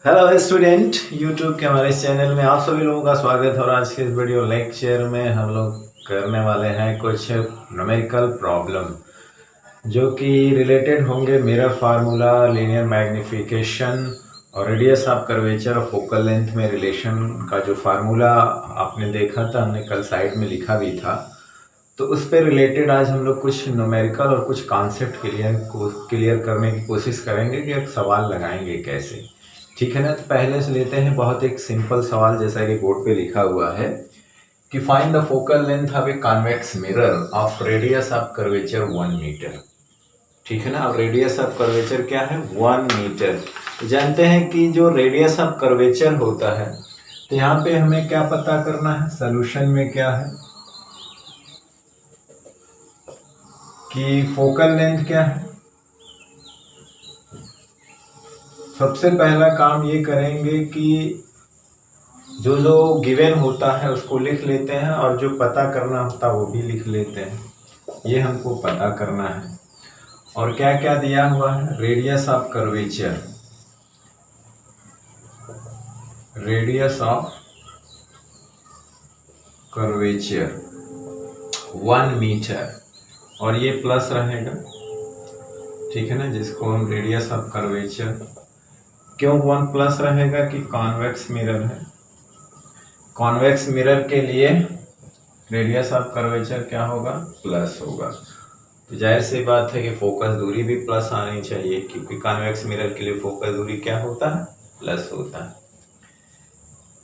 Hello student, YouTube के हमारे channel में आप सभी लोगों का स्वागत है। और आज के इस वीडियो लेक्चर में हम लोग करने वाले हैं कुछ न्यूमेरिकल प्रॉब्लम जो कि रिलेटेड होंगे मिरर फार्मूला, लीनियर मैग्निफिकेशन और रेडियस ऑफ कर्वेचर और फोकल लेंथ में रिलेशन का जो फार्मूला आपने देखा था, हमने कल साइड में लिखा भी था। तो उस पर रिलेटेड आज हम लोग कुछ न्यूमेरिकल और कुछ कॉन्सेप्ट क्लियर करने की कोशिश करेंगे कि एक सवाल लगाएंगे कैसे। ठीक है ना। तो पहले से लेते हैं बहुत एक सिंपल सवाल, जैसा कि बोर्ड पे लिखा हुआ है कि find the focal length of a convex mirror of radius of curvature 1 metre. ठीक है ना। अब रेडियस ऑफ कर्वेचर क्या है? 1 मीटर। तो जानते हैं कि जो रेडियस ऑफ कर्वेचर होता है, तो यहाँ पे हमें क्या पता करना है? सोल्यूशन में क्या है कि फोकल लेंथ क्या है। सबसे पहला काम ये करेंगे कि जो जो गिवन होता है उसको लिख लेते हैं और जो पता करना होता है वो भी लिख लेते हैं। ये हमको पता करना है। और क्या क्या दिया हुआ है? Radius of curvature, radius of curvature 1 metre, और ये प्लस रहेगा। ठीक है ना, जिसको हम रेडियस ऑफ कर्वेचर, क्यों 1 प्लस रहेगा कि कॉन्वेक्स मिरर है। कॉन्वेक्स मिरर के लिए रेडियस ऑफ कर्वेचर क्या होगा? प्लस होगा। तो जाहिर सी बात है कि फोकस दूरी भी प्लस आनी चाहिए, क्योंकि कॉन्वेक्स मिरर के लिए फोकस दूरी क्या होता है? प्लस होता है।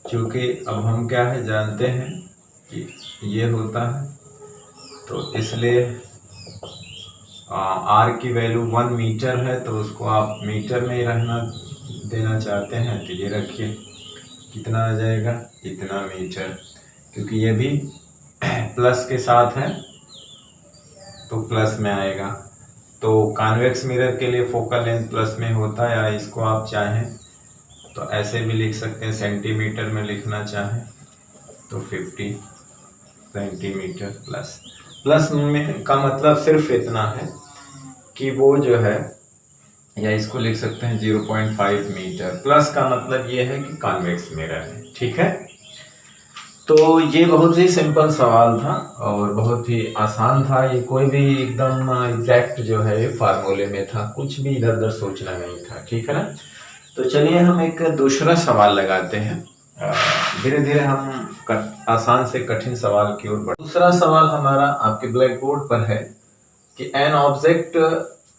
क्योंकि अब हम क्या है जानते हैं कि ये होता है, तो इसलिए आर की वैल्यू 1 मीटर है, तो उसको आप मीटर में ही रहना देना चाहते हैं तो ये रखिए, कितना आ जाएगा? इतना मीटर। क्योंकि ये भी प्लस के साथ है तो प्लस में आएगा। तो कॉन्वेक्स मिरर के लिए फोकल लेंथ प्लस में होता है, या इसको आप चाहें तो ऐसे भी लिख सकते हैं, सेंटीमीटर में लिखना चाहें तो 50 सेंटीमीटर प्लस। प्लस में का मतलब सिर्फ इतना है कि वो जो है, या इसको लिख सकते हैं 0.5 मीटर। प्लस का मतलब ये है कि कॉन्वेक्स मिरर है। ठीक है। तो ये बहुत ही सिंपल सवाल था और बहुत ही आसान था। ये कोई भी एकदम एग्जैक्ट जो है ये फार्मूले में था, कुछ भी इधर उधर सोचना नहीं था। ठीक है ना। तो चलिए हम एक दूसरा सवाल लगाते हैं। धीरे धीरे हम आसान से कठिन सवाल की ओर बढ़। दूसरा सवाल हमारा आपके ब्लैक बोर्ड पर है कि एन ऑब्जेक्ट,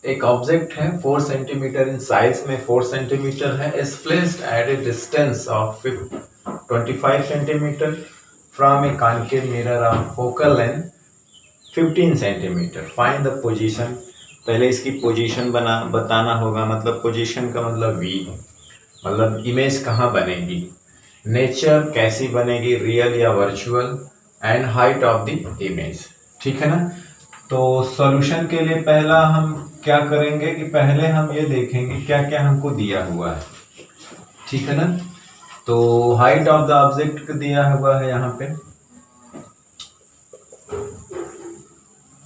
एक ऑब्जेक्ट है 4 सेंटीमीटर इन साइज में, 4 सेंटीमीटर है, is placed at a distance of 25 centimetre from a concave mirror of focal length 15 centimetre. Find the position. पहले इसकी पोजीशन बताना होगा। मतलब पोजीशन का मतलब वी, मतलब इमेज कहाँ बनेगी, नेचर कैसी बनेगी, रियल या virtual, and height of the image. ठीक है ना। तो सॉल्यूशन के लिए पहला हम क्या करेंगे कि पहले हम ये देखेंगे क्या क्या हमको दिया हुआ है। ठीक है ना। तो हाइट ऑफ द ऑब्जेक्ट दिया हुआ है यहाँ पे,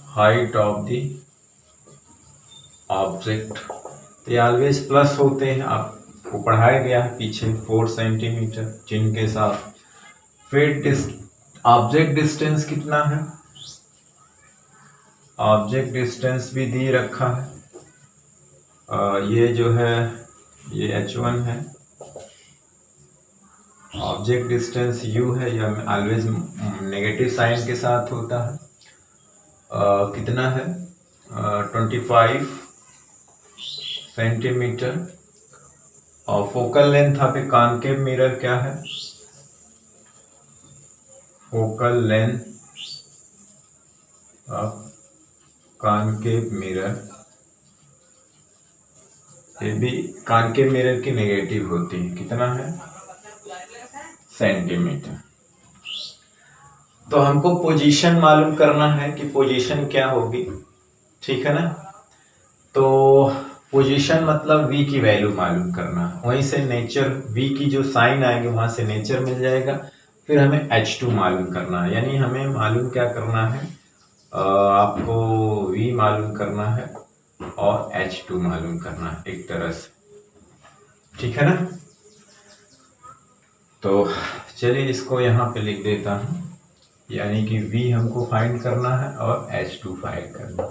हाइट ऑफ द ऑब्जेक्ट, तो ऑलवेज प्लस होते हैं, आपको पढ़ाया गया है पीछे 4 सेंटीमीटर चिन्ह के साथ। फिर ऑब्जेक्ट डिस्टेंस कितना है? ऑब्जेक्ट डिस्टेंस भी दी रखा है। ये जो है ये h1 है। ऑब्जेक्ट डिस्टेंस u है, यह ऑलवेज नेगेटिव साइन के साथ होता है। कितना है? 25 सेंटीमीटर। और focal length of a concave mirror क्या है? Focal length of concave mirror, ये भी कॉन्केव मिरर की नेगेटिव होती है। कितना है? सेंटीमीटर। तो हमको पोजीशन मालूम करना है कि पोजीशन क्या होगी। ठीक है ना। तो पोजीशन मतलब v की वैल्यू मालूम करना, वहीं से नेचर v की जो साइन आएगी वहां से नेचर मिल जाएगा। फिर हमें h2 मालूम करना है, यानी हमें मालूम क्या करना है, आपको v मालूम करना है और h2 मालूम करना है एक तरह से। ठीक है ना। तो चलिए इसको यहाँ पे लिख देता हूँ, यानी कि V हमको फाइंड करना है और H2 फाइंड करना है।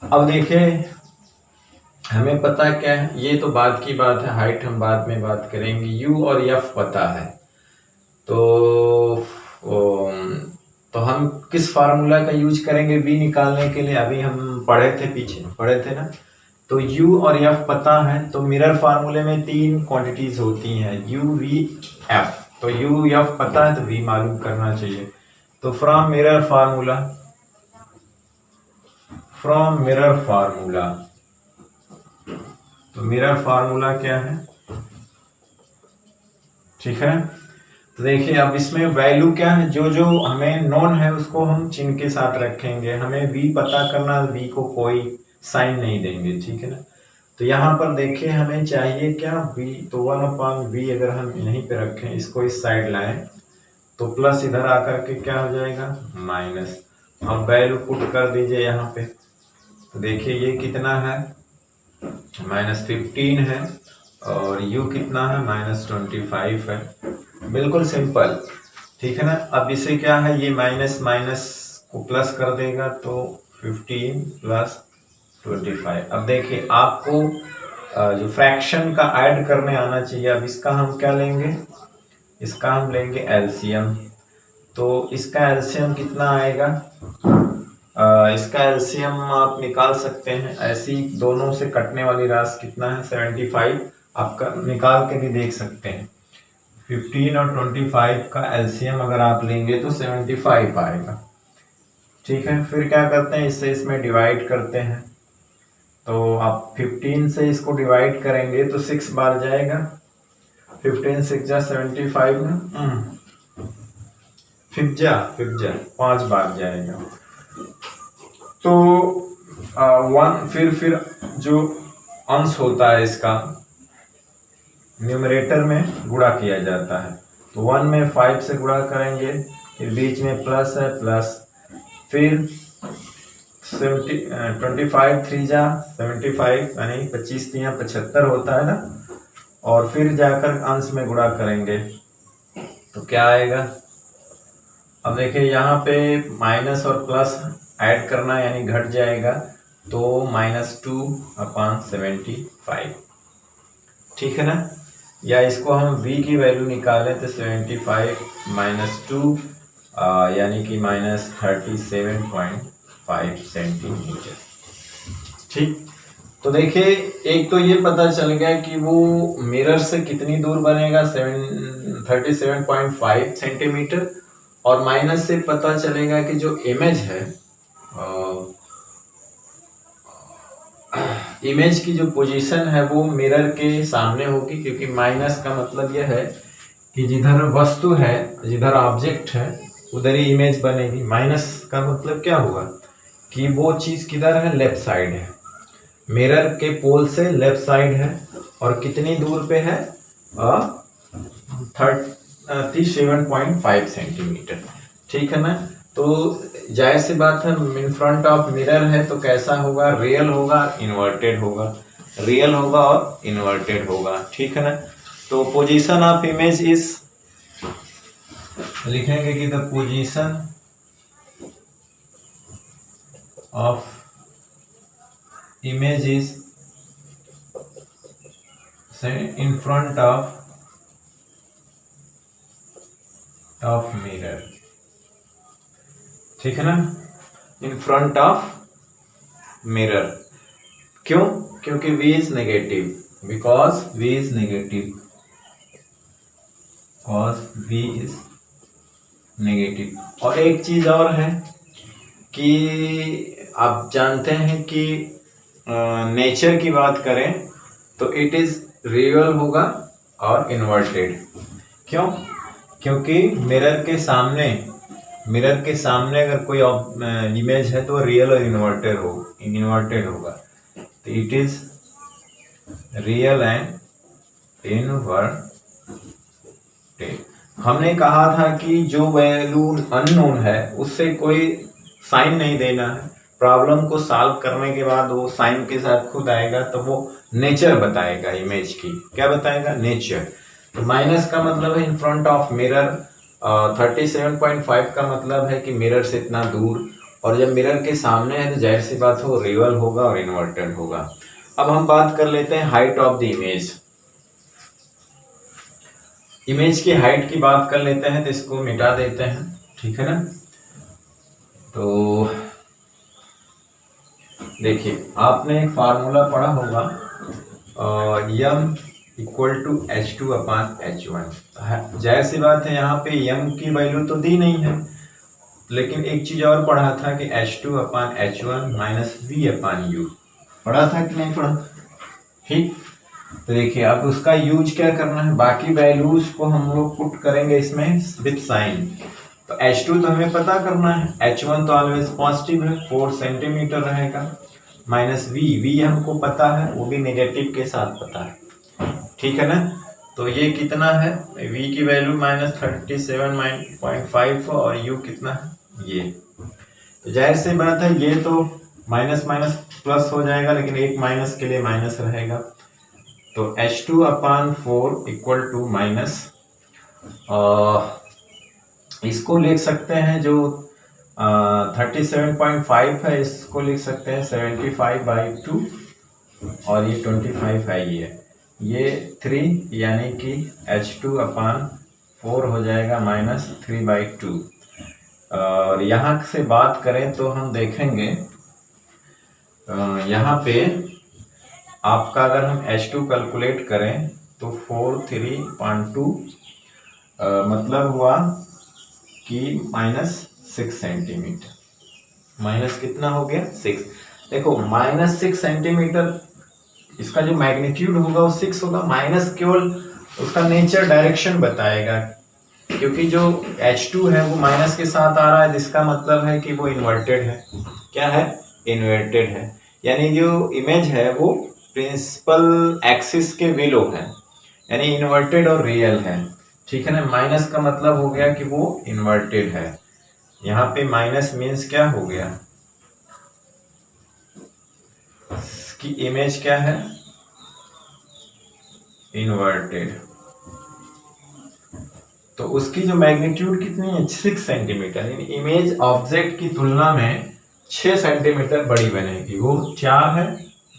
अब देखिए हमें पता क्या है, ये तो बाद की बात है, हाइट हम बाद में बात करेंगे। U और F पता है, तो तो हम किस फार्मूला का यूज करेंगे V निकालने के लिए? अभी हम पढ़े थे, पीछे पढ़े थे ना। तो U और F पता है, तो मिरर फार्मूले में तीन क्वांटिटीज होती हैं, U, V, F। तो U, F पता है तो V मालूम करना चाहिए। तो फ्रॉम मिरर फार्मूला, तो मिरर फार्मूला क्या है, ठीक है। तो देखिए अब इसमें वैल्यू क्या है, जो जो हमें नोन है उसको हम चिन्ह के साथ रखेंगे। हमें V पता करना, V को कोई साइन नहीं देंगे, ठीक है ना। तो यहाँ पर देखिए हमें चाहिए क्या, V, तो 1/V अगर हम यहीं पे रखें, इसको इस साइड लाएं, तो प्लस इधर आकर के क्या हो जाएगा, माइनस। अब वैल्यू पुट कर दीजिए यहाँ पे, तो देखिए ये कितना है, -15 है, और U कितना है, -25 है। बिल्कुल सिंपल, ठीक है ना। अब इसे क्या है, ये माइनस माइनस को प्लस कर देगा, तो 15 + 25। अब देखिए आपको जो फ्रैक्शन का ऐड करने आना चाहिए। अब इसका हम क्या लेंगे, इसका हम लेंगे एलसीएम। तो इसका एलसीएम कितना आएगा, इसका एलसीएम आप निकाल सकते हैं, ऐसी दोनों से कटने वाली राशि कितना है, 75। आपका निकाल के भी देख सकते हैं। 15 और 25 का एलसीएम अगर आप लेंगे तो 75 आएगा, ठीक है। फिर क्या करते हैं, इससे इसमें डिवाइड करते हैं। तो आप 15 से इसको डिवाइड करेंगे तो 6 बार जाएगा, 15 6 जा 75 ना, 5 बार जाएगा। तो 1, फिर जो अंश होता है इसका न्यूमरेटर में गुणा किया जाता है। तो 1 में 5 से गुणा करेंगे, फिर बीच में प्लस है, प्लस, फिर 25 3 जा 75, यानी 25 3 75 होता है ना, और फिर जाकर अंश में गुणा करेंगे तो क्या आएगा। अब देखिए यहाँ पे माइनस और प्लस ऐड करना, यानी घट जाएगा, तो -2/75, ठीक है ना। या इसको हम V की वैल्यू निकालें तो 75 - 2 यानी कि -37.5 सेंटीमीटर, ठीक। तो देखिए एक तो ये पता चल गया कि वो मिरर से कितनी दूर बनेगा, 37.5 सेंटीमीटर, और माइनस से पता चलेगा कि जो इमेज है, इमेज की जो पोजीशन है वो मिरर के सामने होगी, क्योंकि माइनस का मतलब यह है कि जिधर वस्तु है, जिधर ऑब्जेक्ट है, उधर ही इमेज बनेगी। माइनस का मतलब क्या हुआ कि वो चीज किधर है, लेफ्ट साइड है, मिरर के पोल से लेफ्ट साइड है, और कितनी दूर पे है, 37.5 सेंटीमीटर, ठीक है ना। तो जाहिर सी बात है, इन फ्रंट ऑफ मिरर है तो कैसा होगा, रियल होगा, इन्वर्टेड होगा, रियल होगा और इन्वर्टेड होगा, ठीक है ना। तो पोजीशन ऑफ इमेज इज, लिखेंगे कि the position of image is in front of mirror, ठीक है ना, इन फ्रंट ऑफ मिरर। क्यों, क्योंकि V is negative, because V is negative, because V is negative. और एक चीज और है कि आप जानते हैं कि नेचर की बात करें तो इट इज रियल होगा और इन्वर्टेड। क्यों, क्योंकि मिरर के सामने अगर कोई इमेज है तो रियल और इन्वर्टेड होगा। तो it is real and inverted. हमने कहा था कि जो वैल्यू अननोन है उससे कोई साइन नहीं देना है, प्रॉब्लम को सॉल्व करने के बाद वो साइन के साथ खुद आएगा, तो वो नेचर बताएगा इमेज की। क्या बताएगा, नेचर। तो माइनस का मतलब है इन फ्रंट ऑफ मिरर, 37.5 का मतलब है कि मिरर से इतना दूर, और जब मिरर के सामने है तो जाहिर सी बात हो रियल होगा और इन्वर्टेड होगा। अब हम बात कर लेते हैं height of the image. Image की हाइट की बात कर लेते हैं, तो इसको मिटा देते हैं, ठीक है ना। तो देखिए आपने एक फार्मूला पढ़ा होगा, यम equal to H2 upon H1। जाहिर सी बात है यहाँ पे यम की वैल्यू तो दी नहीं है, लेकिन एक चीज और पढ़ा था कि H2 अपान H1 माइनस V अपान U, पढ़ा था कि नहीं पढ़ा? ठीक, तो देखिए अब उसका यूज क्या करना है, बाकी वैल्यूज को हम लोग पुट करेंगे इसमें विद साइन। तो H2 तो हमें पता करना है, H1 तो ऑलवेज पॉजिटिव है, 4 सेंटीमीटर रहेगा, माइनस V हमको पता है, वो भी नेगेटिव के साथ पता है, ठीक है ना। तो ये कितना है, V की वैल्यू -37.5 और U कितना है ये। तो जाहिर सी बात है ये तो माइनस माइनस प्लस हो जाएगा, लेकिन एक माइनस के लिए माइनस रहेगा। तो H2 upon 4 equal to minus, इसको लिख सकते हैं जो 37.5 है, इसको लिख सकते हैं 75/2, और ये 25 है, ये 3 यानी कि H2 अपान 4 हो जाएगा -3/2। और यहाँ से बात करें तो हम देखेंगे यहाँ पे आपका अगर हम H2 कैलकुलेट करें तो 4/3.2 मतलब हुआ कि -6 सेंटीमीटर। माइनस कितना हो गया 6। देखो -6 सेंटीमीटर, इसका जो मैग्नीट्यूड होगा वो 6 होगा, माइनस केवल उसका नेचर डायरेक्शन बताएगा, क्योंकि जो H2 है वो माइनस के साथ आ रहा है, जिसका मतलब है कि वो इन्वर्टेड है। क्या है, इन्वर्टेड है, यानी जो इमेज है वो प्रिंसिपल एक्सिस के बिलो है, यानी इन्वर्टेड और रियल है, ठीक है ना। माइनस का मतलब हो गया कि वो इन्वर्टेड है। यहाँ पे माइनस मीन्स क्या हो गया कि इमेज क्या है, इन्वर्टेड। तो उसकी जो मैग्नीट्यूड कितनी है 6 सेंटीमीटर, यानी इमेज ऑब्जेक्ट की तुलना में 6 सेंटीमीटर बड़ी बनेगी। वो 4 है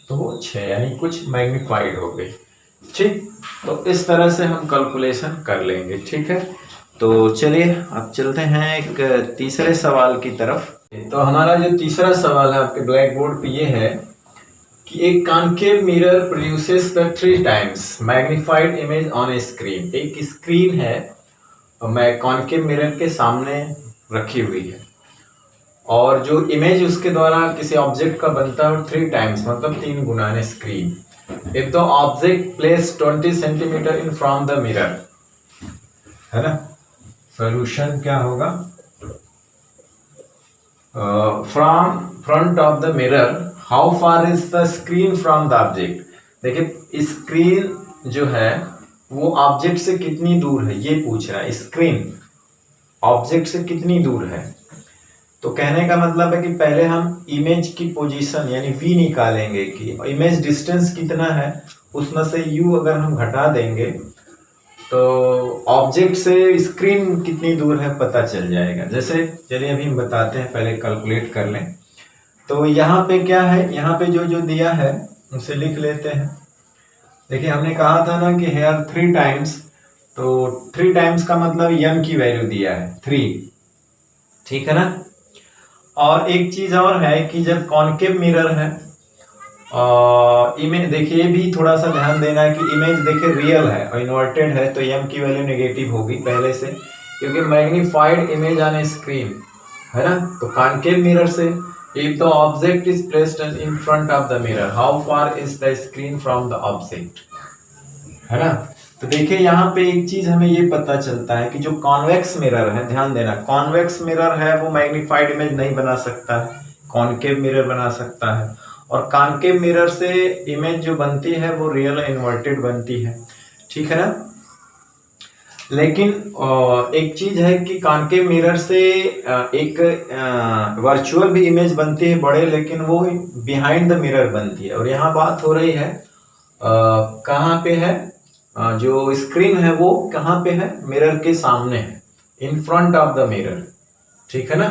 तो वो 6, यानी कुछ मैग्नीफाइड हो गई, ठीक। तो इस तरह से हम कैलकुलेशन कर लेंगे, ठीक है। तो चलिए अब चलते हैं एक तीसरे सवाल की तरफ। तो हमारा जो तीसरा सवाल है आपके ब्लैक बोर्ड पे ये है कि एक concave mirror produces the 3 times magnified image on a screen. एक स्क्रीन है और मैं कॉन्केव मिरर के सामने रखी हुई है, और जो इमेज उसके द्वारा किसी ऑब्जेक्ट का बनता है 3 टाइम्स मतलब 3 गुना screen. If the object place 20 centimetre in from the mirror, है ना। सॉल्यूशन क्या होगा, from front of the mirror how far is the screen from the object. देखिए स्क्रीन जो है वो ऑब्जेक्ट से कितनी दूर है, ये पूछ रहा है। स्क्रीन ऑब्जेक्ट से कितनी दूर है, तो कहने का मतलब है कि पहले हम इमेज की पोजीशन यानी v निकालेंगे कि इमेज डिस्टेंस कितना है, उसमें से u अगर हम घटा देंगे तो ऑब्जेक्ट से स्क्रीन कितनी दूर है पता चल जाएगा। जैसे चलिए अभी हम बताते हैं, पहले कैलकुलेट कर लें। तो यहाँ पे क्या है, यहाँ पे जो जो दिया है उसे लिख लेते हैं। देखिए हमने कहा था ना कि हेयर 3 टाइम्स, तो 3 टाइम्स का मतलब m की वैल्यू दिया है 3, ठीक है ना। और एक चीज और है कि जब कॉन्केव मिरर है इमेज, देखिए भी थोड़ा सा ध्यान देना है कि इमेज देखिए रियल है और इन्वर्टेड है, तो m की वैल्यू नेगेटिव होगी पहले से, क्योंकि magnified image on a screen है ना। तो कॉन्केव मिरर से if the object is placed in front of the mirror how far is the screen from the object, है ना। तो देखिए यहाँ पे एक चीज हमें ये पता चलता है कि जो कॉन्वेक्स मिरर है, ध्यान देना, कॉन्वेक्स मिरर है वो मैग्नीफाइड इमेज नहीं बना सकता है, कॉन्केव मिरर बना सकता है। और कॉन्केव मिरर से इमेज जो बनती है वो रियल इन्वर्टेड बनती है, ठीक है ना। लेकिन एक चीज है कि कॉन्केव मिरर से एक वर्चुअल भी इमेज बनती है बड़े, लेकिन वो बिहाइंड द मिरर बनती है। और यहाँ बात हो रही है कहाँ पे है, जो स्क्रीन है वो कहाँ पे है, मिरर के सामने है, इन फ्रंट ऑफ द मिरर, ठीक है ना।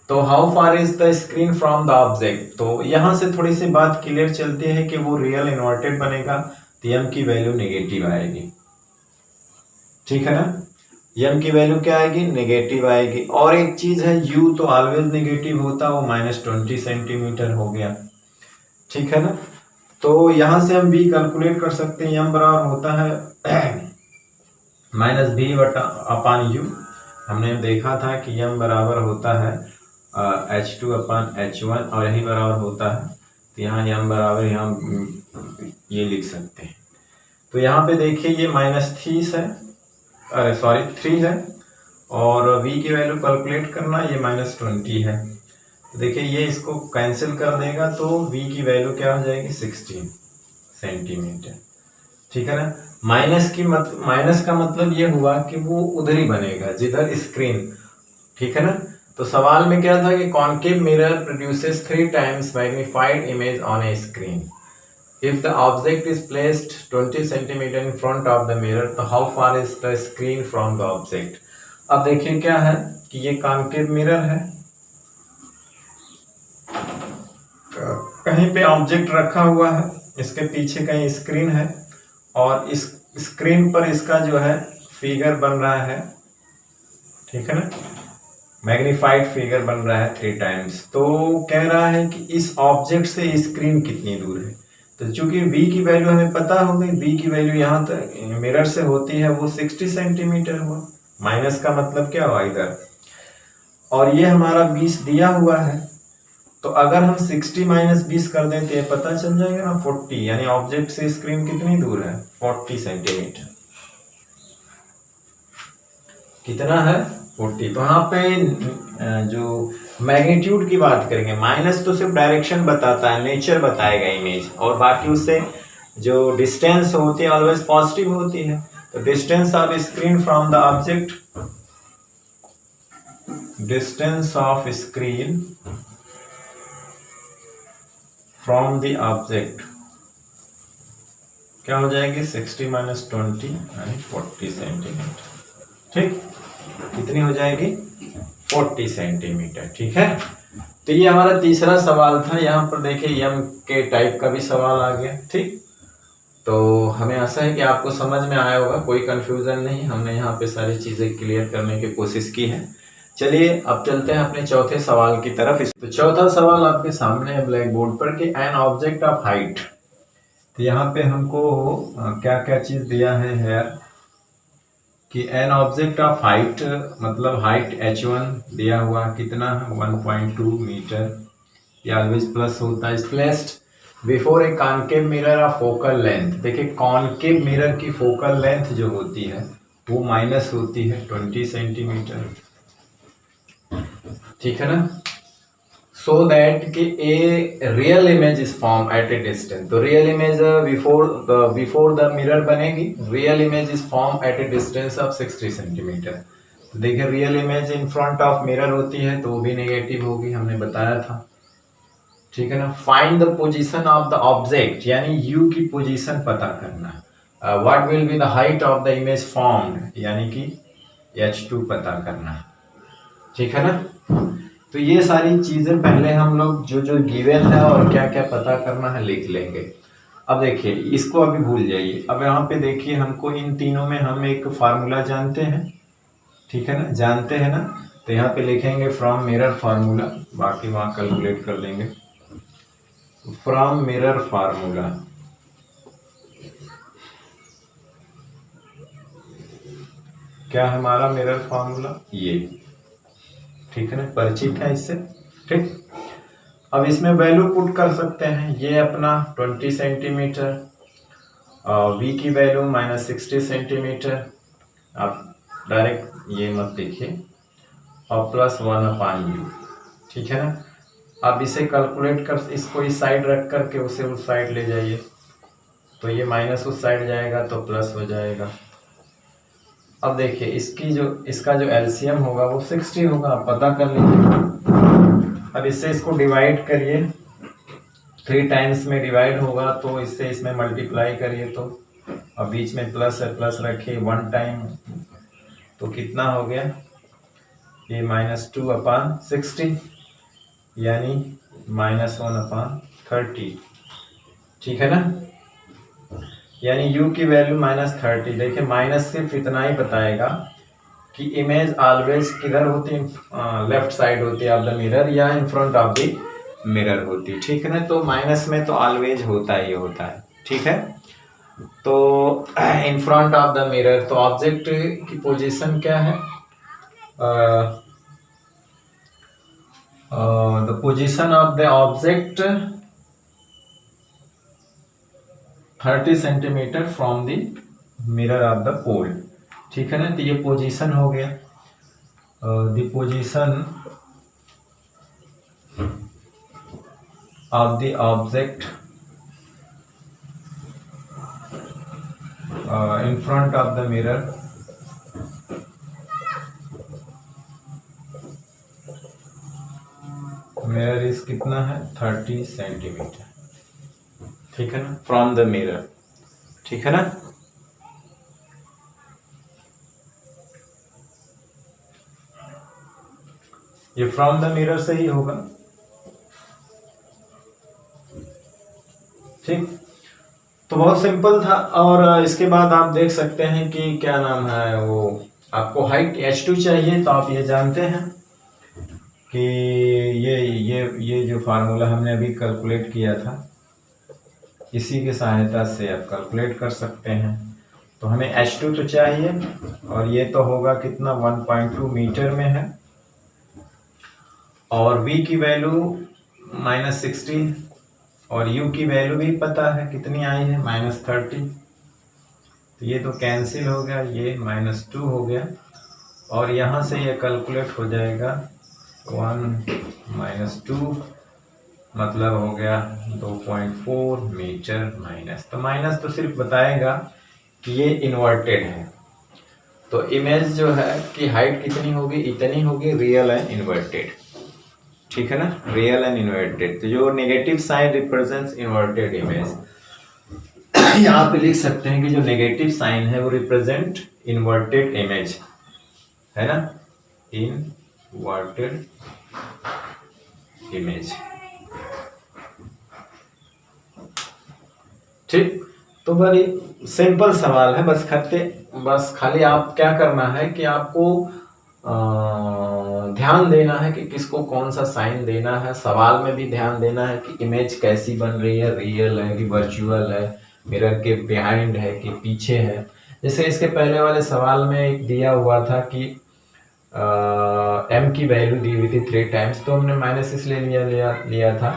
तो how far is the screen from the object, तो यहां से थोड़ी सी बात क्लियर चलती है कि वो रियल इन्वर्टेड बनेगा तो एम की वैल्यू नेगेटिव आएगी, ठीक है ना। एम की वैल्यू क्या आएगी, नेगेटिव आएगी। और एक चीज है, यू तो ऑलवेज नेगेटिव होता है, वो -20 सेंटीमीटर हो गया, ठीक है ना। तो यहां से हम बी कैलकुलेट कर सकते हैं, एम बराबर होता है -v बटा अपान यू। हमने देखा था कि एम बराबर होता है H2 अपान H1 और यही बराबर होता है, तो यहाँ एम बराबर यहाँ ये लिख सकते हैं। तो यहाँ पे देखिए ये -30 है, अरे सॉरी 3 है, और v की वैल्यू कैलकुलेट करना, ये -20 है। तो देखिए ये इसको कैंसिल कर देगा तो v की वैल्यू क्या हो जाएगी, 16 सेंटीमीटर, ठीक है ना। माइनस का मतलब ये हुआ कि वो उधर ही बनेगा जिधर स्क्रीन, ठीक है ना। तो सवाल में क्या था कि concave mirror produces 3 times magnified image on a screen if the object is placed 20 centimetre in front of the mirror, तो how far is the screen from the object. अब देखिए क्या है कि ये कॉनकेव मिरर है, कहीं पे ऑब्जेक्ट रखा हुआ है, इसके पीछे कहीं स्क्रीन है, और इस स्क्रीन पर इसका जो है फिगर बन रहा है, ठीक है ना, मैग्नीफाइड फिगर बन रहा है 3 टाइम्स। तो कह रहा है कि इस ऑब्जेक्ट से स्क्रीन कितनी दूर है। तो चूंकि v की वैल्यू हमें पता हो गई, v की वैल्यू यहाँ तक मिरर से होती है वो 60 सेंटीमीटर हुआ, माइनस का मतलब क्या हुआ इधर, और ये हमारा 20 दिया हुआ है। तो अगर हम 60 - 20 कर दें तो ये पता चल जाएगा ना 40, यानी ऑब्जेक्ट से स्क्रीन कितनी दूर है, 40 सेंटीमीटर। कितना है, 40। तो यहाँ पे जो मैग्नीट्यूड की बात करेंगे, माइनस तो सिर्फ डायरेक्शन बताता है, नेचर बताएगा इमेज, और बाकी उससे जो डिस्टेंस होती है ऑलवेज पॉजिटिव होती है। तो distance of screen from the object, distance of screen from the object क्या हो जाएगी, 60 - 20 यानी 40 सेंटीमीटर, ठीक, कितनी हो जाएगी, 40 सेंटीमीटर, ठीक है। तो ये हमारा तीसरा सवाल था। यहाँ पर देखिए एम के टाइप का भी सवाल आ गया, ठीक। तो हमें आशा है कि आपको समझ में आया होगा, कोई कंफ्यूजन नहीं, हमने यहाँ पे सारी चीजें क्लियर करने की कोशिश की है। चलिए अब चलते हैं अपने चौथे सवाल की तरफ। तो चौथा सवाल आपके सामने है ब्लैक बोर्ड पर कि एन ऑब्जेक्ट ऑफ हाइट। तो यहाँ पे हमको क्या क्या चीज दिया है हेयर कि एन ऑब्जेक्ट ऑफ हाइट, मतलब हाइट h1 दिया हुआ कितना है, 1.2 मीटर, ये ऑलवेज प्लस होता है, placed before A concave mirror of focal length. देखिए कॉनकेव मिरर की फोकल लेंथ जो होती है वो माइनस होती है 20 सेंटीमीटर, ठीक है ना। सो दैट कि a real image is form at a distance. तो real image before the mirror बनेगी, real image is form at a distance of 60 centimetre. तो देखिए real image in front of mirror होती है तो वो भी नेगेटिव होगी, हमने बताया था, ठीक है ना। Find the position of the object, यानी यू की पोजीशन पता करना। What will be the height of the image formed, यानी कि h2 पता करना, ठीक है ना। तो ये सारी चीजें पहले हम लोग जो जो गिवन है और क्या क्या पता करना है लिख लेंगे। अब देखिए इसको अभी भूल जाइए। अब यहाँ पे देखिए हमको इन तीनों में हम एक फार्मूला जानते हैं, ठीक है ना, जानते हैं ना। तो यहाँ पे लिखेंगे फ्रॉम मिरर फार्मूला, बाकी वहां कैलकुलेट कर देंगे। फ्रॉम मिरर फार्मूला क्या है हमारा मिरर फार्मूला, ये, ठीक है ना, परिचित है इससे, ठीक। अब इसमें वैल्यू पुट कर सकते हैं, ये अपना 20 सेंटीमीटर, v की वैल्यू -60 सेंटीमीटर, आप डायरेक्ट ये मत देखिए, और +1/u, ठीक है ना। अब इसे कैलकुलेट कर, इसको इस साइड रख करके उसे उस साइड ले जाइए, तो ये माइनस उस साइड जाएगा तो प्लस हो जाएगा। अब देखिए इसका जो एलसीएम होगा वो 60 होगा, आप पता कर लीजिए। अब इससे इसको डिवाइड करिए 3 टाइम्स में डिवाइड होगा तो इससे इसमें मल्टीप्लाई करिए तो, अब बीच में प्लस है, प्लस रखिए 1 टाइम, तो कितना हो गया ये -2/60 यानी -1/30, ठीक है ना। यानी u की वैल्यू -30। देखिए माइनस सिर्फ इतना ही बताएगा कि इमेज ऑलवेज किधर होती है, लेफ्ट साइड होती है ऑफ द मिरर या इन फ्रंट ऑफ द मिरर होती है, ठीक है ना। तो माइनस में तो ऑलवेज होता ही होता है, ठीक है। तो in front of the mirror, तो ऑब्जेक्ट की पोजीशन क्या है, the position of the object 30 centimetre from the mirror of the pole, ठीक है ना। तो ये पोजीशन हो गया, the position of the object in front of the mirror is कितना है 30 सेंटीमीटर, ठीक है ना, फ्रॉम द मिरर, ठीक है ना। ये फ्रॉम द मिरर से ही होगा, ठीक। तो बहुत सिंपल था। और इसके बाद आप देख सकते हैं कि क्या नाम है वो, आपको हाइट h2 चाहिए, तो आप ये जानते हैं कि ये जो फार्मूला हमने अभी कैलकुलेट किया था, इसी की सहायता से आप कैलकुलेट कर सकते हैं। तो हमें h2 तो चाहिए, और ये तो होगा कितना 1.2 मीटर में है, और v की वैल्यू -60, और u की वैल्यू भी पता है कितनी आई है -30। तो ये तो कैंसिल हो गया, ये -2 हो गया, और यहाँ से ये कैलकुलेट हो जाएगा 1 - 2 मतलब हो गया 2.4 मीटर माइनस। तो माइनस तो सिर्फ बताएगा कि ये इन्वर्टेड है। तो इमेज जो है कि हाइट कितनी होगी, इतनी होगी, रियल एंड इन्वर्टेड, ठीक है ना, रियल एंड इन्वर्टेड। तो जो negative sign represents inverted image, यहाँ पे लिख सकते हैं कि जो नेगेटिव साइन है वो रिप्रेजेंट इन्वर्टेड इमेज है ना, इनवर्टेड इमेज, ठीक। तो बड़ी सिंपल सवाल है, बस खाली आप क्या करना है कि आपको ध्यान देना है कि किसको कौन सा साइन देना है। सवाल में भी ध्यान देना है कि इमेज कैसी बन रही है, रियल है कि वर्चुअल है, मिरर के बिहाइंड है कि पीछे है। जैसे इसके पहले वाले सवाल में एक दिया हुआ था कि m की वैल्यू दी हुई थी 3 टाइम्स, तो हमने माइनस इसलिए लिया था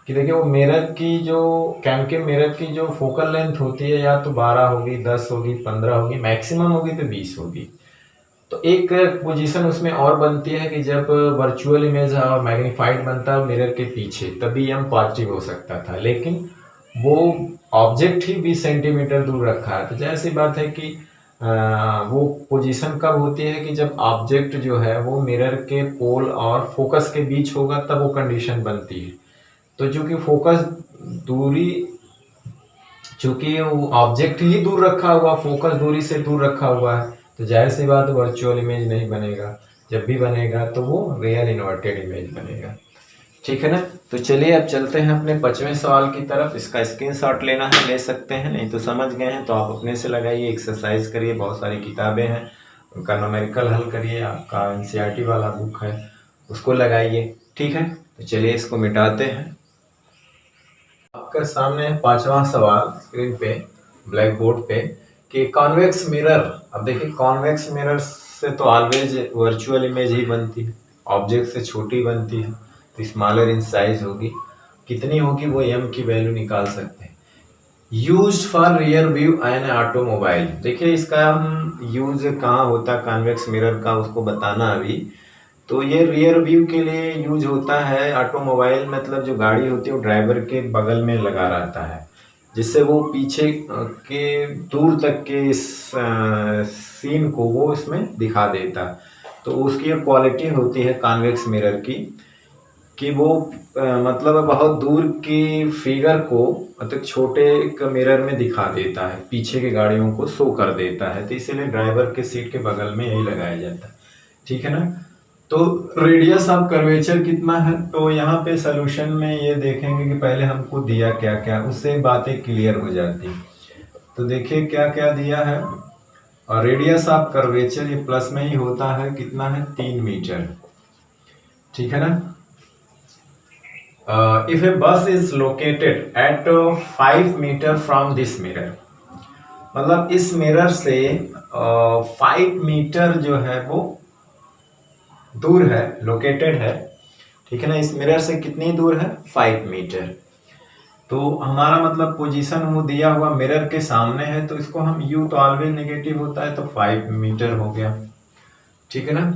कि देखिए वो मिरर की जो कैम के मिरर की जो फोकल लेंथ होती है या तो 12 होगी, 10 होगी, 15 होगी, मैक्सिमम होगी तो 20 होगी। तो एक पोजीशन उसमें और बनती है कि जब वर्चुअल इमेज और मैग्नीफाइड बनता है मिरर के पीछे, तभी m पॉजिटिव हो सकता था, लेकिन वो ऑब्जेक्ट ही 20 सेंटीमीटर दूर रखा है। तो जैसी बात है कि वो पोजीशन कब होती है कि जब ऑब्जेक्ट जो है वो मिरर के पोल और फोकस के बीच होगा, तब वो कंडीशन बनती है। तो चूंकि फोकस दूरी, चूंकि वो ऑब्जेक्ट ही दूर रखा हुआ, फोकस दूरी से दूर रखा हुआ है, तो जाहिर सी बात वर्चुअल इमेज नहीं बनेगा। जब भी बनेगा तो वो रियल इन्वर्टेड इमेज बनेगा, ठीक है ना। तो चलिए अब चलते हैं अपने 5वें सवाल की तरफ। इसका स्क्रीनशॉट लेना है ले सकते हैं, नहीं तो समझ गए हैं तो आप अपने से लगाइए, एक्सरसाइज करिए, बहुत सारी किताबें हैं उनका न्यूमेरिकल हल करिए, आपका NCERT वाला बुक है उसको लगाइए, ठीक है। तो चलिए इसको मिटाते हैं। आपके सामने 5वां सवाल स्क्रीन पे ब्लैक बोर्ड पे कि कॉन्वेक्स मिरर। अब देखिए कॉन्वेक्स मिरर से तो ऑलवेज वर्चुअल इमेज ही बनती है, ऑब्जेक्ट से छोटी बनती है, तो स्मॉलर इन साइज होगी। कितनी होगी वो m की वैल्यू निकाल सकते हैं। Used for rear view an automobile. देखिए इसका हम यूज कहाँ होता है कॉन्वेक्स मिरर का, उसको बताना अभी। तो ये रियर व्यू के लिए यूज होता है ऑटोमोबाइल, मतलब जो गाड़ी होती है वो ड्राइवर के बगल में लगा रहता है, जिससे वो पीछे के दूर तक के इस सीन को वो इसमें दिखा देता है। तो उसकी क्वालिटी होती है कॉन्वेक्स मिरर की कि वो मतलब बहुत दूर की फिगर को मतलब छोटे एक मिरर में दिखा देता है, पीछे की गाड़ियों को शो कर देता है, तो इसीलिए ड्राइवर के सीट के बगल में यही लगाया जाता है। ठीक है ना। तो रेडियस ऑफ कर्वेचर कितना है, तो यहाँ पे सोल्यूशन में ये देखेंगे कि पहले हमको दिया क्या क्या, उससे बातें क्लियर हो जाती। तो देखिए क्या क्या दिया है। और रेडियस ऑफ कर्वेचर ये प्लस में ही होता है, कितना है 3 मीटर। ठीक है ना। If a bus is located at 5 metre from this mirror, मतलब इस मिरर से 5 मीटर जो है वो दूर है, लोकेटेड है। ठीक है ना। इस मिरर से कितनी दूर है 5 मीटर। तो हमारा मतलब पोजीशन वो दिया हुआ मिरर के सामने है, तो इसको हम u तो ऑलवेज नेगेटिव होता है, तो 5 मीटर हो गया। ठीक है ना।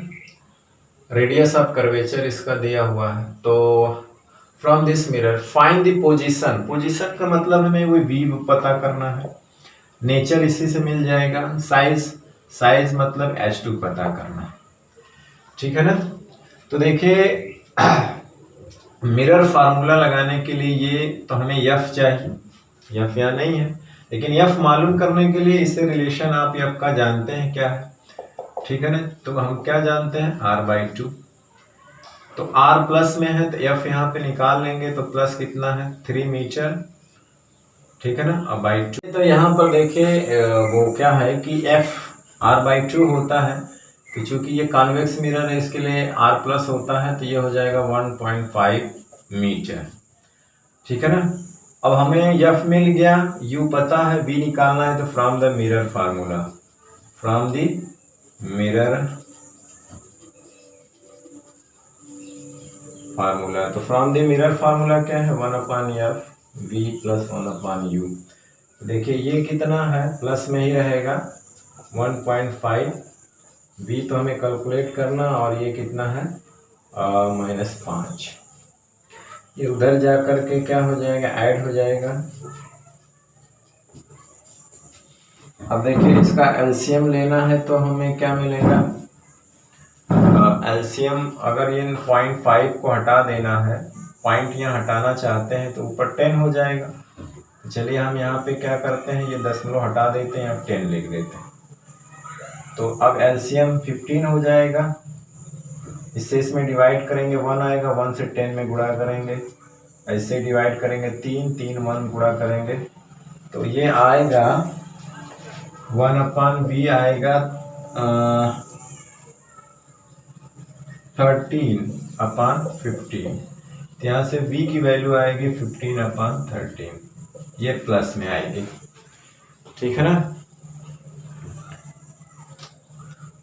रेडियस ऑफ कर्वेचर इसका दिया हुआ है। तो from this mirror find the position, position का मतलब हमें वो v पता करना है। नेचर इसी से मिल जाएगा। साइज, साइज मतलब h2 पता करना है। ठीक है ना। तो देखिए मिरर फार्मूला लगाने के लिए ये तो हमें f चाहिए, f यहाँ नहीं है, लेकिन f मालूम करने के लिए इससे रिलेशन आप f का जानते हैं क्या है। ठीक है ना। तो हम क्या जानते हैं r/2, तो r प्लस में है तो f यहाँ पे निकाल लेंगे, तो प्लस कितना है 3 मीटर। ठीक है ना। अब बाई 2, तो यहाँ पर देखिए वो क्या है कि f r/2 होता है, तो चूंकि ये कॉन्वेक्स मिरर है इसके लिए r प्लस होता है, तो ये हो जाएगा 1.5 मीटर। ठीक है ना। अब हमें f मिल गया, u पता है, v निकालना है, तो from the mirror formula, from the mirror formula, तो फ्रॉम द मिरर फार्मूला क्या है 1/f v प्लस 1/u। देखिए ये कितना है, प्लस में ही रहेगा 1.5, v तो हमें कैलकुलेट करना, और ये कितना है -5। ये उधर जा करके क्या हो जाएगा, ऐड हो जाएगा। अब देखिए इसका एलसीएम लेना है, तो हमें क्या मिलेगा, एलसीएम अगर ये 0.5 को हटा देना है, पॉइंट यहाँ हटाना चाहते हैं, तो ऊपर 10 हो जाएगा। चलिए हम यहाँ पे क्या करते हैं, ये दशमलव हटा देते हैं, अब 10 लिख देते हैं। तो अब एलसीएम 15 हो जाएगा। इससे इसमें डिवाइड करेंगे 1 आएगा, 1 से 10 में गुणा करेंगे, ऐसे डिवाइड करेंगे 3, 1 गुणा करेंगे, तो ये आएगा 1/v आएगा 13/15। यहाँ से v की वैल्यू आएगी 15/13, ये प्लस में आएगी। ठीक है ना।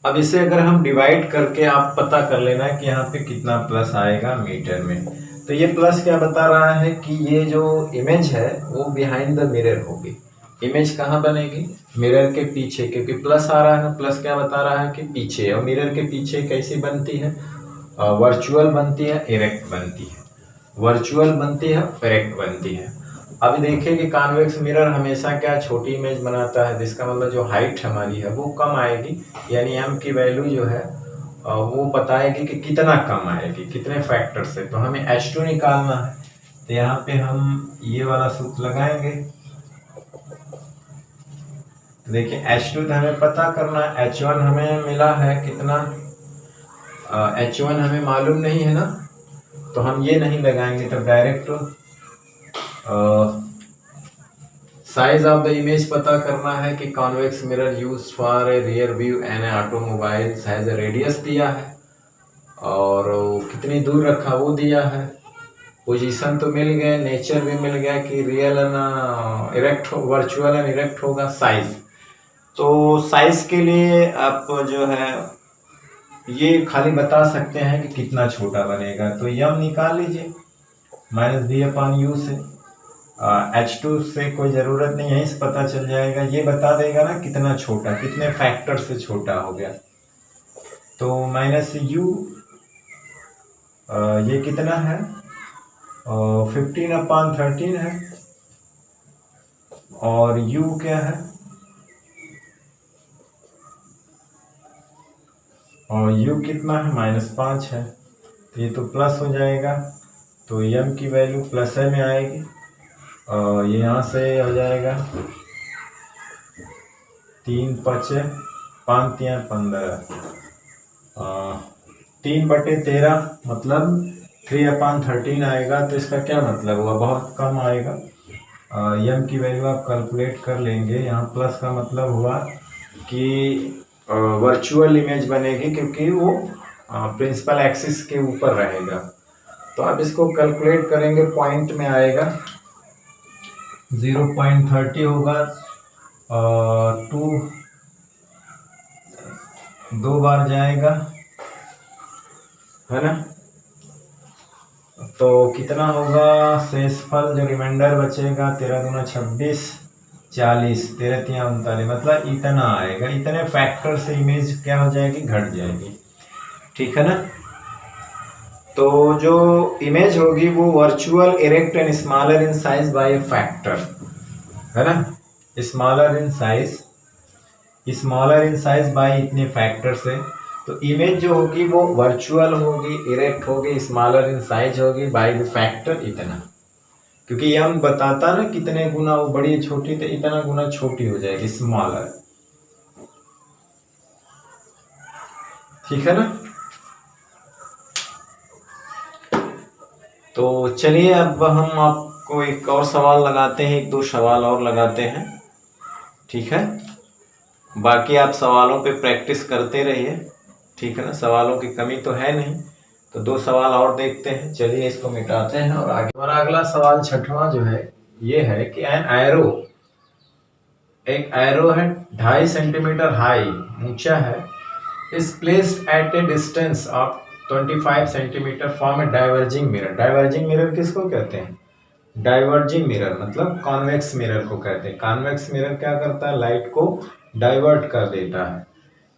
अब इसे अगर हम डिवाइड करके आप पता कर लेना कि यहाँ पे कितना प्लस आएगा मीटर में। तो ये प्लस क्या बता रहा है कि ये जो इमेज है वो बिहाइंड द मिरर होगी। इमेज कहाँ बनेगी, मिरर के पीछे, क्योंकि प्लस आ रहा है ना, प्लस क्या बता रहा है कि पीछे, और मिरर के पीछे कैसी बनती है, वर्चुअल बनती है, इरेक्ट बनती है, वर्चुअल बनती है, इरेक्ट बनती है। अभी देखिए कि कॉन्वेक्स मिरर हमेशा क्या छोटी इमेज बनाता है, जिसका मतलब जो हाइट हमारी है वो कम आएगी, यानी m की वैल्यू जो है वो बताएगी कि कितना कम आएगी, कितने फैक्टर से। तो हमें h2 निकालना है, तो यहाँ पे हम ये वाला सूत्र लगाएंगे। देखिए h2 तो हमें पता करना है, h1 हमें मिला है कितना, h1 हमें मालूम नहीं है ना, तो हम ये नहीं लगाएंगे, तो direct size of the image पता करना है कि convex mirror use for a rear view and automobile has a radius दिया है, और कितनी दूर रखा वो दिया है, पोजीशन तो मिल गए, नेचर भी मिल गया कि real and erect, virtual and erect होगा। साइज, तो साइज के लिए आप जो है ये खाली बता सकते हैं कि कितना छोटा बनेगा, तो यम निकाल लीजिए -v/u से। H2 से कोई ज़रूरत नहीं है, इस पता चल जाएगा, ये बता देगा ना कितना छोटा, कितने फैक्टर से छोटा हो गया। तो -u ये कितना है 15/13 है, और u क्या है, और u कितना है -5 है, तो ये तो प्लस हो जाएगा। तो m की वैल्यू प्लस है में आएगी और ये यहाँ से हो जाएगा 3 पचे 5 तिया 15 3/13 मतलब 3/13 आएगा। तो इसका क्या मतलब हुआ, बहुत कम आएगा। m की वैल्यू आप कैलकुलेट कर लेंगे। यहाँ प्लस का मतलब हुआ कि वर्चुअल इमेज बनेगी क्योंकि वो प्रिंसिपल एक्सिस के ऊपर रहेगा। तो आप इसको कैलकुलेट करेंगे, पॉइंट में आएगा 0.30 होगा। 2 बार जाएगा है ना, तो कितना होगा शेषफल जो रिमाइंडर बचेगा 13 दूना 26 40 13 तिया 39 मतलब इतना आएगा। इतने फैक्टर से इमेज क्या हो जाएगी, घट जाएगी। ठीक है ना। तो जो इमेज होगी वो virtual erect and smaller in size by factor है ना, स्मॉलर इन साइज बाय इतने फैक्टर से। तो इमेज जो होगी वो वर्चुअल होगी, इरेक्ट होगी, स्मॉलर इन साइज होगी बाय द फैक्टर इतना, क्योंकि हम बताता ना कितने गुना वो बड़ी छोटी, तो इतना गुना छोटी हो जाएगी, स्मॉलर। ठीक है ना। तो चलिए अब हम आपको एक और सवाल लगाते हैं, 1-2 सवाल और लगाते हैं। ठीक है, बाकी आप सवालों पे प्रैक्टिस करते रहिए। ठीक है ना, सवालों की कमी तो है नहीं। तो 2 सवाल और देखते हैं। चलिए इसको मिटाते हैं और आगे। हमारा अगला सवाल 6वां जो है ये है कि एक एरो है 2.5 सेंटीमीटर हाई, ऊंचा है, is placed at a distance of 25 centimetre from A diverging mirror. Diverging mirror किसको कहते हैं, डाइवर्जिंग मिरर मतलब कॉन्वेक्स मिरर को कहते हैं। कॉन्वेक्स मिरर क्या करता है, लाइट को डाइवर्ट कर देता है।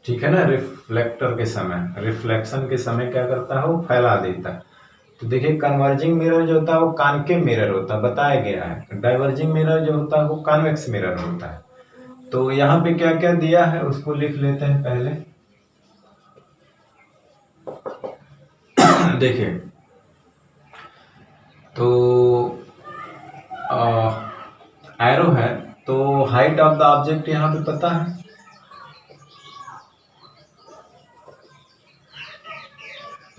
ठीक है ना, रिफ्लेक्टर के समय, रिफ्लेक्शन के समय क्या करता है, वो फैला देता है। तो देखिए कन्वर्जिंग मिरर जो होता है वो कॉनकेव मिरर होता है, बताया गया है। डाइवर्जिंग मिरर जो होता है वो कॉन्वेक्स मिरर होता है। तो यहाँ पे क्या क्या दिया है उसको लिख लेते हैं पहले। देखिए तो एरो है, तो हाइट ऑफ द ऑब्जेक्ट यहाँ पे पता है,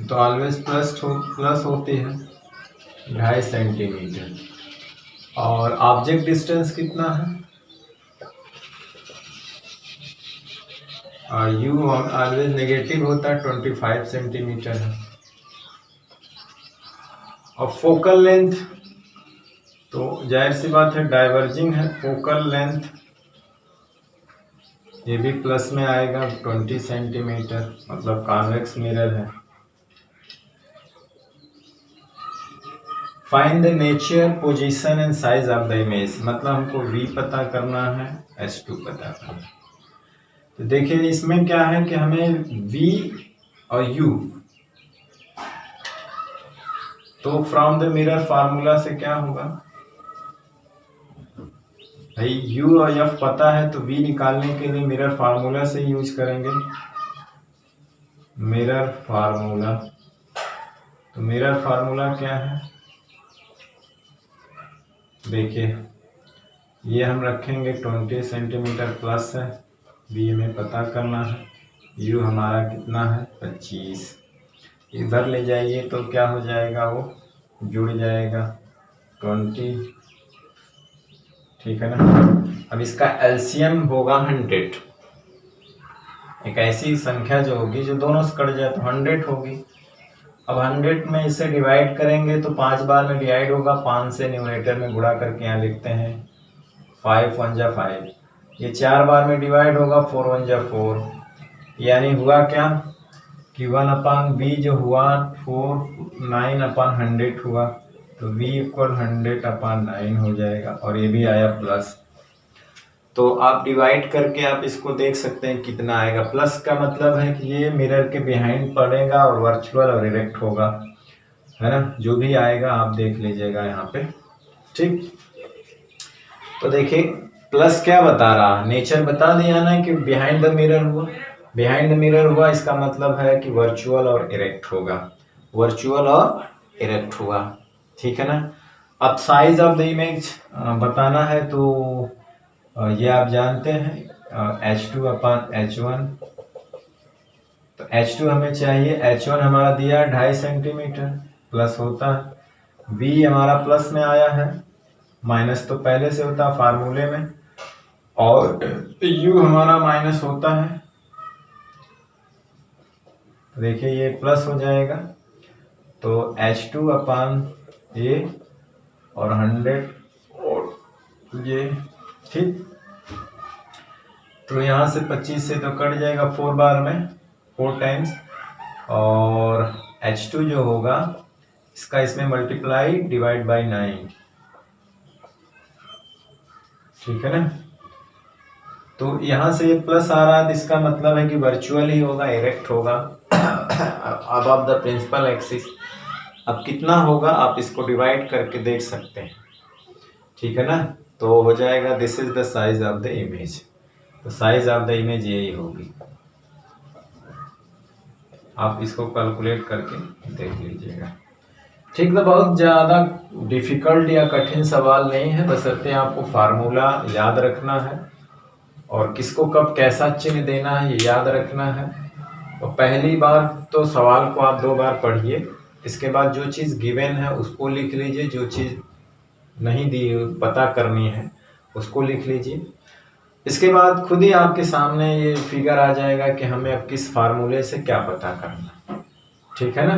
तो ऑलवेज प्लस होती है 2.5 सेंटीमीटर। और ऑब्जेक्ट डिस्टेंस कितना है, और यू ऑलवेज नेगेटिव होता है 25 सेंटीमीटर है। और फोकल लेंथ तो जाहिर सी बात है डाइवर्जिंग है, फोकल लेंथ ये भी प्लस में आएगा 20 सेंटीमीटर, मतलब कॉन्वेक्स मिरर है। Find the nature position and size of the image, मतलब हमको V पता करना है, S2 पता करना है। तो देखिए इसमें क्या है कि हमें V और U, तो फ्रॉम द मिरर फार्मूला से क्या होगा भाई, U और F पता है तो V निकालने के लिए मिरर फार्मूला से यूज करेंगे, मिरर फार्मूला। तो मिरर फार्मूला क्या है, देखिए ये हम रखेंगे 20 सेंटीमीटर प्लस है, V हमें पता करना है, U हमारा कितना है 25, इधर ले जाइए तो क्या हो जाएगा, वो जुड़ जाएगा 20। ठीक है ना। अब इसका एलसीएम होगा 100, एक ऐसी संख्या जो होगी जो दोनों से कट जाए तो 100 होगी। अब 100 में इसे डिवाइड करेंगे तो 5 बार में डिवाइड होगा, 5 से न्यूमरेटर में गुणा करके यहाँ लिखते हैं 5 1 जा 5, ये 4 बार में डिवाइड होगा 4 1 जा 4, यानी हुआ क्या कि 1/V जो हुआ 9/100 हुआ, तो V = 100/9 हो जाएगा। और ये भी आया प्लस, तो आप डिवाइड करके आप इसको देख सकते हैं कितना आएगा। प्लस का मतलब है कि ये मिरर के बिहाइंड पड़ेगा और वर्चुअल और इरेक्ट होगा, है ना, जो भी आएगा आप देख लीजिएगा यहाँ पे। ठीक, तो देखिए प्लस क्या बता रहा है, नेचर बता दिया ना कि बिहाइंड द मिरर हुआ, बिहाइंड द मिरर हुआ, इसका मतलब है कि वर्चुअल और इरेक्ट होगा, वर्चुअल और इरेक्ट हुआ। ठीक है ना। अब साइज ऑफ द इमेज बताना है तो ये आप जानते हैं H2/H1। तो H2 हमें चाहिए, H1 हमारा दिया है 2.5 सेंटीमीटर, प्लस होता है। V हमारा प्लस में आया है, माइनस तो पहले से होता है फार्मूले में, और U हमारा माइनस होता है। देखिए ये प्लस हो जाएगा, तो H2/A और 100 और ये, ठीक। तो यहाँ से 25 से तो कट जाएगा 4 बार में 4 टाइम्स, और H2 जो होगा इसका इसमें मल्टीप्लाई डिवाइड बाई 9, ठीक है ना। तो यहाँ से ये प्लस आ रहा है, तो इसका मतलब है कि वर्चुअल ही होगा, इरेक्ट होगा अबव द प्रिंसिपल एक्सिस। अब कितना होगा आप इसको डिवाइड करके देख सकते हैं, ठीक है ना। तो हो जाएगा this is the size of the image. तो साइज ऑफ द इमेज यही होगी, आप इसको कैलकुलेट करके देख लीजिएगा, ठीक। तो बहुत ज़्यादा डिफिकल्ट या कठिन सवाल नहीं है, बशर्ते आपको फार्मूला याद रखना है और किसको कब कैसा चिन्ह देना है ये याद रखना है। तो पहली बार तो सवाल को आप 2 बार पढ़िए, इसके बाद जो चीज़ गिवन है उसको लिख लीजिए, जो चीज़ नहीं दी पता करनी है उसको लिख लीजिए। इसके बाद खुद ही आपके सामने ये फिगर आ जाएगा कि हमें अब किस फार्मूले से क्या पता करना, ठीक है ना।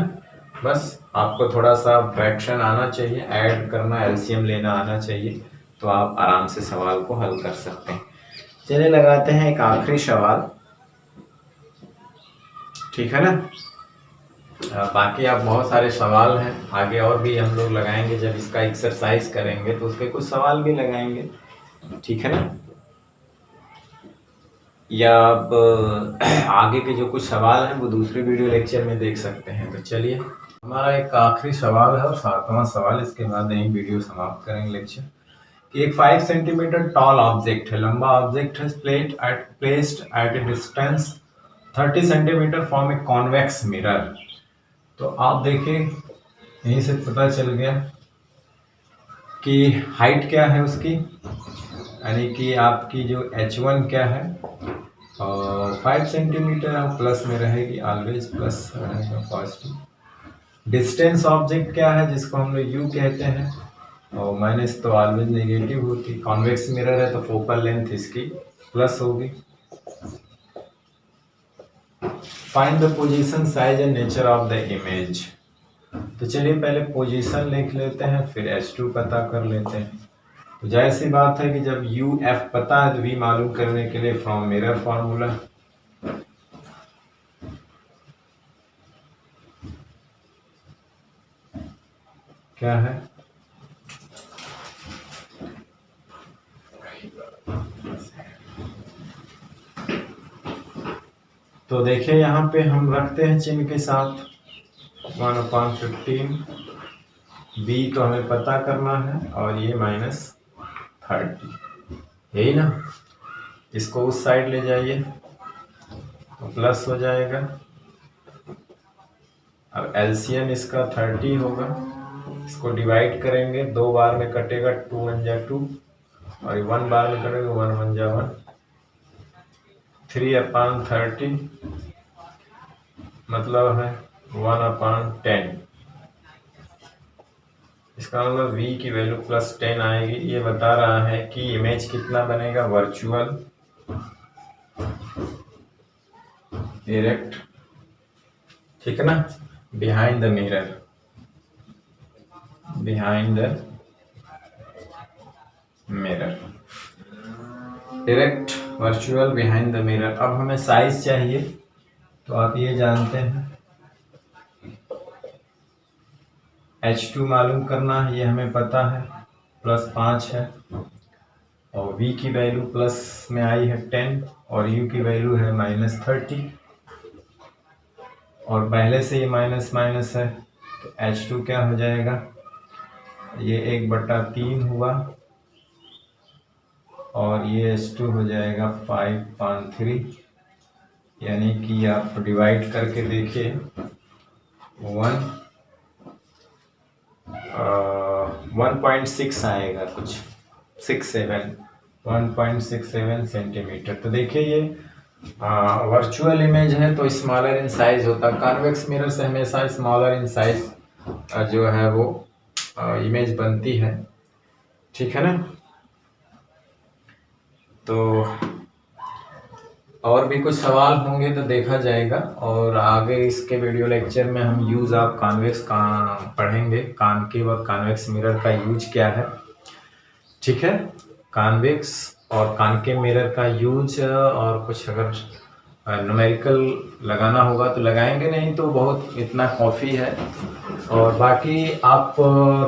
बस आपको थोड़ा सा फ्रैक्शन आना चाहिए, ऐड करना, एलसीएम लेना आना चाहिए, तो आप आराम से सवाल को हल कर सकते हैं। चलिए लगाते हैं एक आखिरी सवाल, ठीक है ना। बाकी आप बहुत सारे सवाल हैं, आगे और भी हम लोग लगाएंगे, जब इसका एक्सरसाइज करेंगे तो उसके कुछ सवाल भी लगाएंगे, ठीक है ना। या आप आगे के जो कुछ सवाल हैं वो दूसरे वीडियो लेक्चर में देख सकते हैं। तो चलिए हमारा एक आखिरी सवाल है और 7वां सवाल, इसके बाद यही वीडियो समाप्त करेंगे लेक्चर। कि एक 5 सेंटीमीटर टॉल ऑब्जेक्ट है, लंबा ऑब्जेक्ट है, placed at a distance 30 centimetre from A convex mirror. तो आप देखिए यहीं से पता चल गया कि हाइट क्या है उसकी, यानी कि आपकी जो H1 क्या है, और 5 सेंटीमीटर आप प्लस में रहेगी, ऑलवेज प्लस रहेगा पॉजिटिव। डिस्टेंस ऑब्जेक्ट क्या है जिसको हम लोग U कहते हैं, और माइनस तो ऑलवेज नेगेटिव होती। कॉन्वेक्स मिरर है तो फोकल लेंथ इसकी प्लस होगी। Find the position, size and nature of the image. तो चलिए पहले पोजीशन लिख लेते हैं, फिर H2 पता कर लेते हैं। तो जाहिर सी बात है कि जब UF पता है तो V मालूम करने के लिए फ्रॉम मिरर फॉर्मूला। क्या है, तो देखिए यहाँ पे हम रखते हैं चिन्ह के साथ 1/15, B तो हमें पता करना है, और ये -30, यही ना। इसको उस साइड ले जाइए तो प्लस हो जाएगा। अब एलसीएम इसका 30 होगा, इसको डिवाइड करेंगे, 2 बार में कटेगा, 2 1 जा 2, और 1 बार में कटेगा, 1 1 जा 1, 3/30 मतलब है 1/10। इसका मतलब V की वैल्यू +10 आएगी। ये बता रहा है कि इमेज कितना बनेगा, वर्चुअल, डायरेक्ट, ठीक है ना, behind the mirror, behind the mirror, direct, virtual, behind the mirror. अब हमें साइज चाहिए, तो आप ये जानते हैं H2 मालूम करना है, ये हमें पता है +5 है, और V की वैल्यू प्लस में आई है 10, और U की वैल्यू है -30, और पहले से ये माइनस माइनस है, तो H2 क्या हो जाएगा, ये 1/3 हुआ, और ये H2 हो जाएगा 5/3, यानी कि आप डिवाइड करके देखिए 1 1.6 आएगा, कुछ 1.67 सेंटीमीटर। तो देखिए ये वर्चुअल इमेज है तो स्मॉलर इन साइज होता है, कॉन्वेक्स मिरर से हमेशा स्मॉलर इन साइज जो है वो इमेज बनती है, ठीक है ना। तो और भी कुछ सवाल होंगे तो देखा जाएगा, और आगे इसके वीडियो लेक्चर में हम यूज़ ऑफ कॉन्वेक्स का पढ़ेंगे, कॉनकेव और कॉन्वेक्स मिरर का यूज क्या है, ठीक है। कॉन्वेक्स और कॉनकेव मिरर का यूज, और कुछ अगर न्यूमेरिकल लगाना होगा तो लगाएंगे, नहीं तो बहुत इतना काफ़ी है। और बाकी आप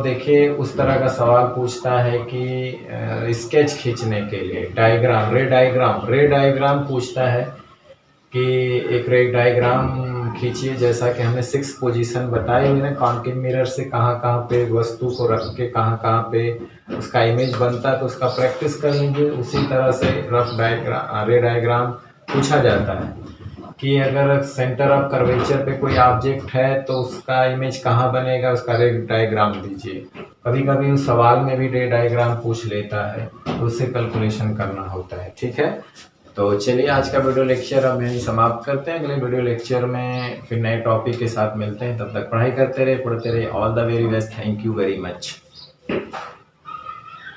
देखिए उस तरह का सवाल पूछता है कि स्केच खींचने के लिए डायग्राम, रे डायग्राम पूछता है कि एक रे डायग्राम खींचिए, जैसा कि हमने 6 पोजीशन बताई हुई ना कॉनकेव मिरर से, कहाँ कहाँ पे वस्तु को रख के कहाँ कहाँ पे उसका इमेज बनता है, तो उसका प्रैक्टिस कर लीजिए। उसी तरह से रे डायग्राम पूछा जाता है कि अगर सेंटर ऑफ कर्वेचर पे कोई ऑब्जेक्ट है तो उसका इमेज कहाँ बनेगा, उसका रे डायग्राम दीजिए। कभी कभी उस सवाल में भी रे डायग्राम पूछ लेता है, तो उससे कैलकुलेशन करना होता है, ठीक है। तो चलिए आज का वीडियो लेक्चर अब यहीं समाप्त करते हैं। अगले वीडियो लेक्चर में फिर नए टॉपिक के साथ मिलते हैं, तब तक पढ़ाई करते रहे, पढ़ते रहे। All the very best, thank you very much.